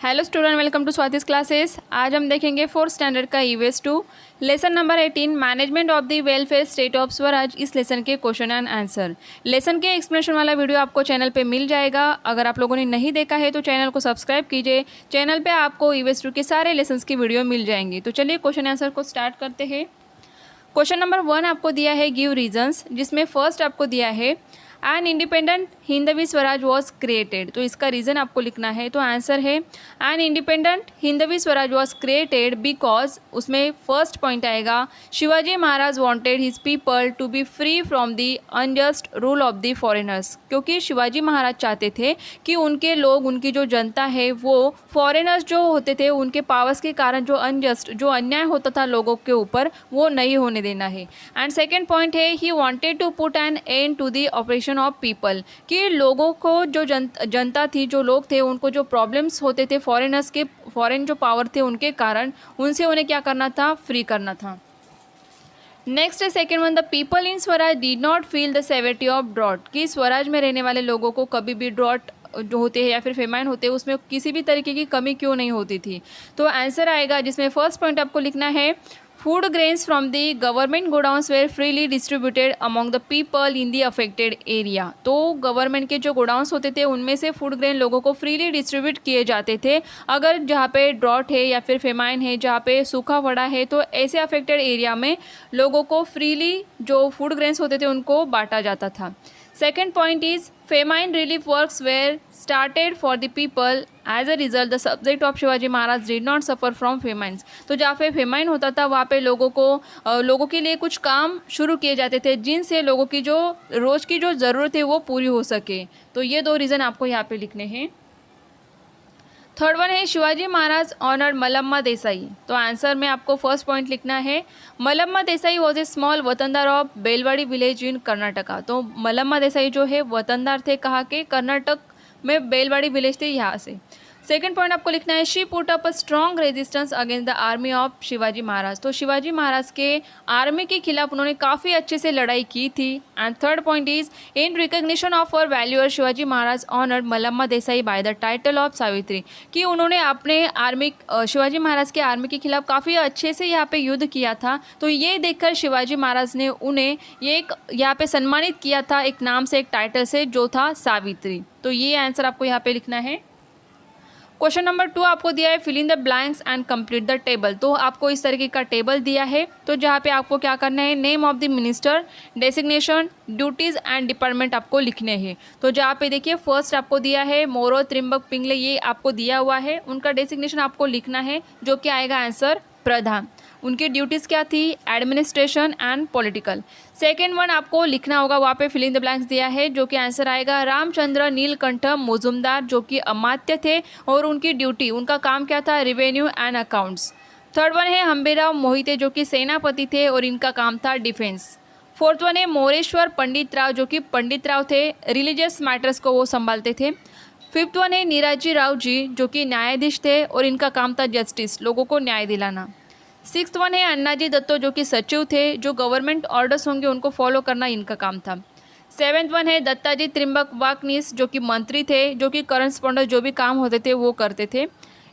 Hello student, welcome to Swati's classes. आज हम देखेंगे फोर्थ स्टैंडर्ड का EVS 2 lesson number 18 management of the welfare state of Swaraj. इस lesson के क्वेश्चन एंड आंसर, लेसन के एक्सप्लेनेशन वाला वीडियो आपको चैनल पे मिल जाएगा। अगर आप लोगों ने नहीं देखा है तो चैनल को सब्सक्राइब कीजिए। चैनल पे आपको ईवीएस 2 के सारे लेसन्स की वीडियो मिल जाएंगी। तो चलिए क्वेश्चन आंसर को स्टार्ट करते हैं। क्वेश्चन नंबर 1 आपको दिया है गिव रीजंस, जिसमें फर्स्ट आपको दिया है an independent Hindavi Swaraj was created. तो इसका रीज़न आपको लिखना है। तो आंसर है an independent Hindavi Swaraj was created because, उसमें फर्स्ट पॉइंट आएगा Shivaji Maharaj wanted his people to be free from the unjust rule of the foreigners. क्योंकि शिवाजी महाराज चाहते थे कि उनके लोग, उनकी जो जनता है वो फॉरेनर्स जो होते थे उनके पावर्स के कारण जो अनजस्ट, जो अन्याय होता था लोगों के ऊपर, वो नहीं होने देना है। एंड सेकेंड पॉइंट है he wanted to put an end to the operation of people, कि लोगों को जो जनता थी, जो लोग थे, उनको जो प्रॉब्लम्स होते थे फॉरेनर्स के, फॉरेन जो पावर थे उनके कारण, उनसे उन्हें क्या करना था, फ्री करना था। नेक्स्ट है second one, the people in Swaraj did not feel the severity of drought, कि स्वराज में रहने वाले लोगों को कभी भी ड्रॉट जो होते हैं या फिर फेमाइन होते हैं उसमें किसी भी तरीके की कमी क्यों नहीं होती थी। तो आंसर आएगा, जिसमें फर्स्ट पॉइंट आपको लिखना है food grains from the government godowns were freely distributed among the people in the affected area. तो गवर्नमेंट के जो गोडाउंस होते थे उनमें से फूड ग्रेन लोगों को फ्रीली डिस्ट्रीब्यूट किए जाते थे। अगर जहाँ पे ड्रॉट है या फिर फेमाइन है, जहाँ पे सूखा पड़ा है, तो ऐसे अफेक्टेड एरिया में लोगों को फ्रीली जो फूड ग्रेन्स होते थे उनको बांटा जाता था। Second point is famine relief works were started for the people. As a result, the subject of Shivaji Maharaj did not suffer from famines. तो जहाँ पे फेमाइन होता था वहाँ पे लोगों के लिए कुछ काम शुरू किए जाते थे जिनसे लोगों की जो रोज़ की जो ज़रूरत है वो पूरी हो सके। तो ये दो रीज़न आपको यहाँ पे लिखने हैं। थर्ड वन है शिवाजी महाराज ऑनर्ड मलम्मा देसाई। तो आंसर में आपको फर्स्ट पॉइंट लिखना है Malamma Desai was a small watandar of Belwadi village in Karnataka. तो मलम्मा देसाई जो है वतनदार थे कहाँ के, कर्नाटक में बेलवाड़ी विलेज थे यहाँ से। सेकेंड पॉइंट आपको लिखना है she put up a strong resistance against the army of Shivaji Maharaj. तो शिवाजी महाराज के आर्मी के खिलाफ उन्होंने काफ़ी अच्छे से लड़ाई की थी। And third point is in recognition of her valour Shivaji Maharaj honoured Malamma Desai by the title of Savitri, कि उन्होंने अपने आर्मी, शिवाजी महाराज के आर्मी के खिलाफ काफ़ी अच्छे से यहाँ पे युद्ध किया था। तो ये देखकर शिवाजी महाराज ने उन्हें एक यहाँ पे सम्मानित किया था एक नाम से, एक टाइटल से, जो था सावित्री। तो ये आंसर आपको यहाँ पे लिखना है। क्वेश्चन नंबर 2 आपको दिया है fill in the blanks and complete the table. तो आपको इस तरीके का टेबल दिया है, तो जहाँ पे आपको क्या करना है, name of the minister, designation, duties and department आपको लिखने हैं। तो जहाँ पे देखिए फर्स्ट आपको दिया है मोरो त्रिम्बक पिंगले, ये आपको दिया हुआ है, उनका डेसिग्नेशन आपको लिखना है जो कि आएगा आंसर प्रधान। उनकी ड्यूटीज़ क्या थी, administration and political. Second one आपको लिखना होगा, वहाँ पे फिल इन द ब्लैंक्स दिया है जो कि आंसर आएगा रामचंद्र नीलकंठ मुजुमदार, जो कि अमात्य थे और उनकी ड्यूटी, उनका काम क्या था, revenue and accounts. Third one है हम्बीराव मोहिते, जो कि सेनापति थे और इनका काम था डिफेंस। फोर्थ वन है मोरेश्वर पंडित राव, जो कि पंडित राव थे, रिलीजियस मैटर्स को वो संभालते थे। फिफ्थ वन है नीराजी राव जी, जो कि न्यायाधीश थे और इनका काम था जस्टिस, लोगों को न्याय दिलाना। सिक्स्थ वन है अन्नाजी दत्तो, जो कि सचिव थे, जो गवर्नमेंट ऑर्डर्स होंगे उनको फॉलो करना इनका काम था। सेवेंथ वन है दत्ताजी त्रिम्बक वाकनीस, जो कि मंत्री थे, जो कि करस्पॉन्डर जो भी काम होते थे वो करते थे।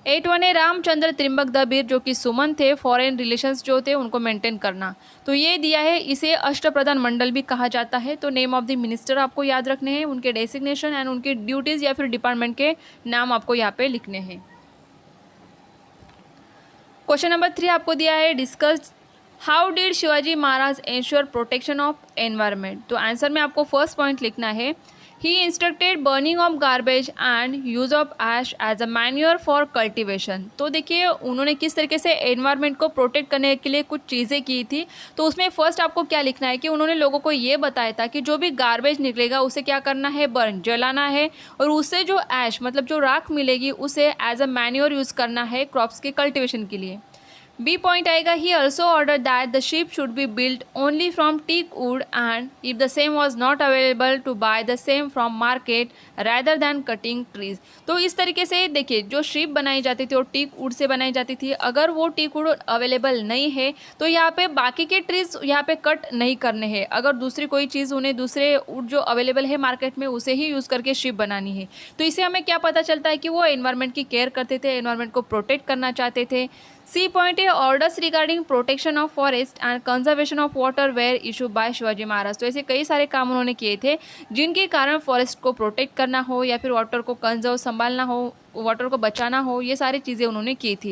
एट वन है रामचंद्र त्रिम्बक दबीर, जो कि सुमन थे, फॉरेन रिलेशंस जो थे उनको मेंटेन करना। तो ये दिया है, इसे अष्टप्रधान मंडल भी कहा जाता है। तो नेम ऑफ द मिनिस्टर आपको याद रखने हैं, उनके डेसिग्नेशन एंड उनकी ड्यूटीज़ या फिर डिपार्टमेंट के नाम आपको यहाँ पे लिखने हैं। क्वेश्चन नंबर 3 आपको दिया है discuss how did Shivaji Maharaj ensure protection of environment. तो आंसर में आपको फर्स्ट पॉइंट लिखना है he instructed burning of garbage and use of ash as a manure for cultivation. तो देखिए उन्होंने किस तरीके से एनवायरनमेंट को प्रोटेक्ट करने के लिए कुछ चीज़ें की थी। तो उसमें फर्स्ट आपको क्या लिखना है कि उन्होंने लोगों को ये बताया था कि जो भी गार्बेज निकलेगा उसे क्या करना है, बर्न, जलाना है, और उससे जो ऐश मतलब जो राख मिलेगी उसे एज अ मैन्योर यूज़ करना है क्रॉप्स के कल्टिवेशन के लिए। बी पॉइंट आएगा, he also order that the ship should be built only from teak wood and if the same was not available to buy the same from market rather than cutting trees. तो इस तरीके से देखिए, जो ship बनाई जाती थी वो टीक वुड से बनाई जाती थी, अगर वो टीक वुड अवेलेबल नहीं है तो यहाँ पे बाकी के ट्रीज यहाँ पे कट नहीं करने हैं, अगर दूसरी कोई चीज़ उन्हें दूसरे वुड जो अवेलेबल है मार्केट में उसे ही यूज़ करके शिप बनानी है। तो इससे हमें क्या पता चलता है कि वो एनवायरनमेंट की केयर करते थे, एनवायरनमेंट को प्रोटेक्ट करना चाहते थे। सी पॉइंट है, orders regarding protection of forest and conservation of water were issue by Shivaji Maharaj. तो ऐसे कई सारे काम उन्होंने किए थे जिनके कारण फॉरेस्ट को प्रोटेक्ट करना हो या फिर वाटर को कंजर्व संभालना हो, वाटर को बचाना हो, ये सारी चीज़ें उन्होंने की थी।